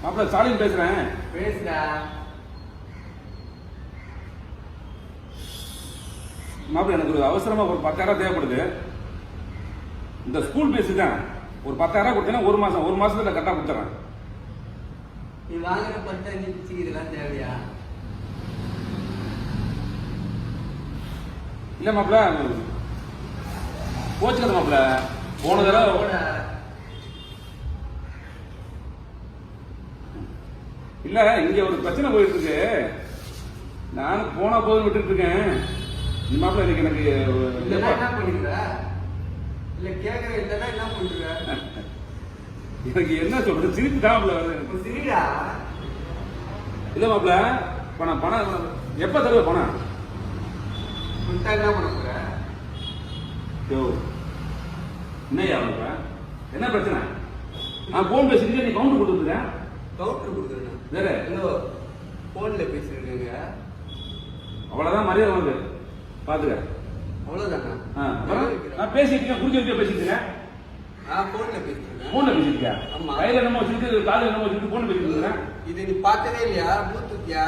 மாப்பிள்ள ஸ்டாலின் பேசுறேன். பேசுடா. மாப்பிள்ள எனக்கு ஒரு அவசரமா ஒரு 10,000 தேவைப்படுது. இந்த ஸ்கூல் பேசி தான் ஒரு 10,000 கொடுத்தேன்னா ஒரு மாசத்துல கரெக்டா கொடுத்துறேன். நீ வாங்குற 15 பிச்சுக்கு இதெல்லாம் தேவையா? இல்ல மாப்பிள்ள போச்சுக்கது மாப்பிள்ள போன தடவை இல்ல இங்க ஒரு பிரச்சனை போயிட்டு இருக்கு. நானும் போனா போதும் விட்டுட்டு இருக்கேன். இந்த மாப்பிள்ள இன்னைக்கு எனக்கு என்ன பண்ணிருக்க? இல்ல கேக்குற இல்லன்னா என்ன பண்ற? எனக்கு என்ன சொல்றது சிரிப்பு தான் வருது. சிரிடா. இல்ல மாப்பிள்ள பணம் எப்ப தருவ பணம்? குண்டா என்ன பண்ண போற? யோ என்னையா மாப்பிள்ள என்ன பிரச்சனை? நான் போன் பேசிட்டு நீ கவுண்டர் கொடுத்துருக்கேன். கவுண்டர் கொடுக்குறேன் வேற ஹலோ போன்ல பேசிருக்கீங்க. அவ்வளவுதான் மரியாதை வந்து பாத்துக்க. அவ்வளவுதானா? நான் பேசிட்டு இருக்கேன். குடிக்க பேசிட்டு இருக்கேன். போன்ல பேசிருக்கேன். போன்ல பேசிட்டு இருக்கியா? ஆமா. கையில என்னமோ வச்சுட்டு காலையில என்னமோ வச்சுட்டு போன் பேசிட்டு இருக்கேன். இது நீ பார்த்ததே இல்லையா? ப்ளூடூத்யா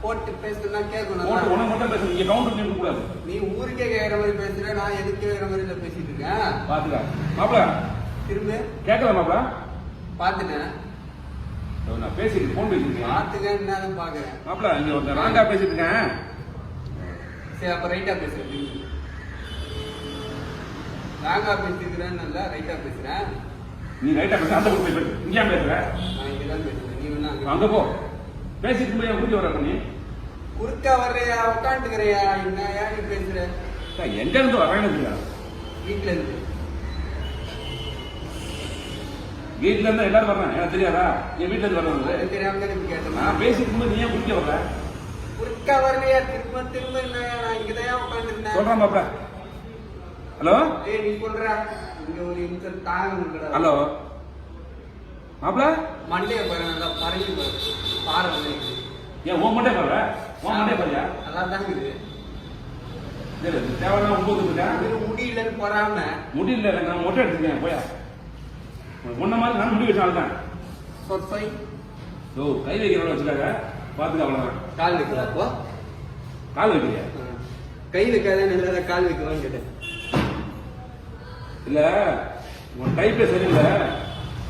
போட்டு பேசுனா கேட்கணும். போட்டு உனக்கு மட்டும் பேச நீங்க கவுண்டர் நின்று கூடாது. நீ ஊருக்கே கேட்கற மாதிரி பேசுற, நான் எதுக்கு கேட்கற மாதிரி இல்ல பேசிட்டு இருக்கேன். பாத்துக்க மாப்பிள்ள திரும்ப கேட்கல மாப்பிள்ள. பாத்துட்டேன். நான் பேசிட்டு போன் பேசிட்டு இருக்கேன். பாத்துக்க என்ன பாக்குறேன் மாப்பிள்ள இங்க ஒரு ராங்கா பேசிட்டு இருக்கேன். சரி அப்ப ரைட்டா பேசுறேன். ராங்கா பேசிக்கிறேன் நல்லா ரைட்டா பேசுறேன். நீ ரைட்டா பேச அந்த பக்கம் பேசு. இங்க பேசுற? நான் இங்கதான் பேசுறேன். நீ வேணா அங்க போ. பேசிட்டு போய் குடிக்க வர பண்ணி குறுக்கா வர்றியா உட்காந்துக்கிறியா? என்ன யாரு பேசுற? எங்க இருந்து வரேன்னு வீட்டுல இருந்து. வீட்டுல இருந்து எல்லாரும் வர்றேன். எனக்கு தெரியாதா? என் வீட்டுல இருந்து வர்றது தெரியாம தானே கேட்டேன். நான் பேசிட்டு போது நீ ஏன் குடிக்க வர்ற? குறுக்கா வரலையா? திரும்ப திரும்ப என்ன? நான் இங்கதான் உட்காந்துருந்தேன். சொல்றேன் மாப்பிள்ள. ஹலோ ஏய் நீ சொல்ற இங்க ஒரு நிமிஷம் தாங்க முடியல. ஹலோ மாப்பிள்ள மண்டைய பாரு நல்லா பறங்கி பாரு. பாறை வந்து ஏன் உன் மண்டே பாரு. உன் மண்டே பாரியா? நல்லா தான் இருக்குது. தேவையான ஒன்பது முடியலன்னு போறாம முடியல. நான் மொட்டை எடுத்துக்கேன் போயா. முன்ன மாதிரி நான் முடி வச்ச ஆள் தான். சொற்பை ஓ கை வைக்கிறவங்க வச்சுக்காங்க. பாத்துக்க அவ்வளவுதான். கால் வைக்கலாம். அப்போ கால் வைக்கிறியா? கை வைக்காத நல்லா கால் வைக்கலாம்னு கேட்டேன். இல்ல உன் டைப்பே சரியில்லை.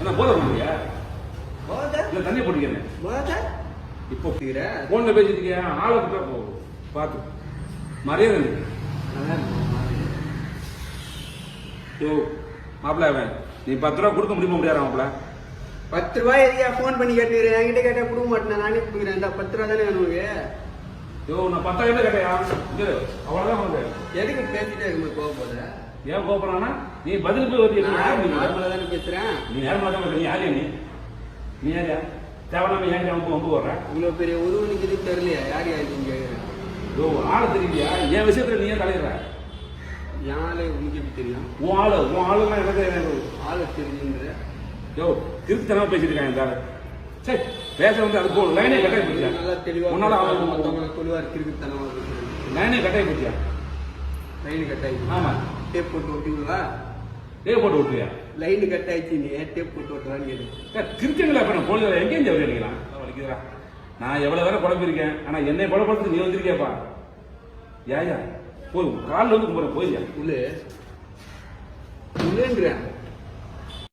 என்ன போத போடுறியா? இல்ல தண்ணி போட்டுக்கிறேன். இப்போ போன்ல பேசிட்டு இருக்கியா? ஆளை விட்டா பாத்து மரியாதை. யோ மாப்பிள்ள நீ 10 ரூபா கொடுக்க முடியாதா மாப்பிள்ள? 10 ரூபாய் எதையா போன் பண்ணி கேட்டுக்கிறேன். என்கிட்ட கேட்டா கொடுக்க மாட்டேன். நானே கொடுக்குறேன். இந்த 10 ரூபா தானே வேணும் உனக்கு? யோ நான் 10,000 கேட்டையா? அவ்வளவுதான் உனக்கு. எதுக்கு பேசிட்டே இருக்கும்போது கோவப்போத? ஏன் கோபப்படுறானா? நீ பதில் போய் வந்து தானே பேசுறேன். நீ யார் மாட்டா? நீ யாரியா? நீ யாரியா? தேவையில்லாம ஏன் வம்பு வர்ற? இவ்வளவு பெரிய உருவனுக்கு இது தெரியலையா? யார் யார் நீங்க? யோ ஆளை தெரியலையா? என் விஷயத்துல நீ ஏன் தலையிடுற? என் ஆளு உனக்கு எப்படி தெரியும்? உன் ஆளுன்னா எனக்கு ஆளு தெரியுங்கிற. யோ திருப்தனமா பேசிட்டு இருக்காங்க இந்த ஆளு. சரி பேச வந்து அது போல லைனே கட்டாயி போச்சியா? நல்லா தெளிவா உன்னால மத்தவங்களை சொல்லுவா திருக்குத்தனமா லைனே கட்டாயி போச்சியா? லைன் கட் ஆயிடுச்சு. ஆமா டேப் போட்டு ஓட்டிங்களா? டேப் போட்டு விட்டுறியா? லைன் கட் ஆயிடுச்சு. நீ டேப் போட்டு ஓட்டுவான்னு கேட்டு திருச்சங்களா இப்ப நான் பொழுது எங்கேயும் ஜவுளி அடிக்கலாம் வலிக்குதா? நான் எவ்வளவு வேற குழம்பிருக்கேன். ஆனா என்னை குழப்பத்துக்கு நீ வந்திருக்கியாப்பா? ஏயா போய் காலில் வந்து கும்பிட போய்யா? உள்ளேன்றேன்.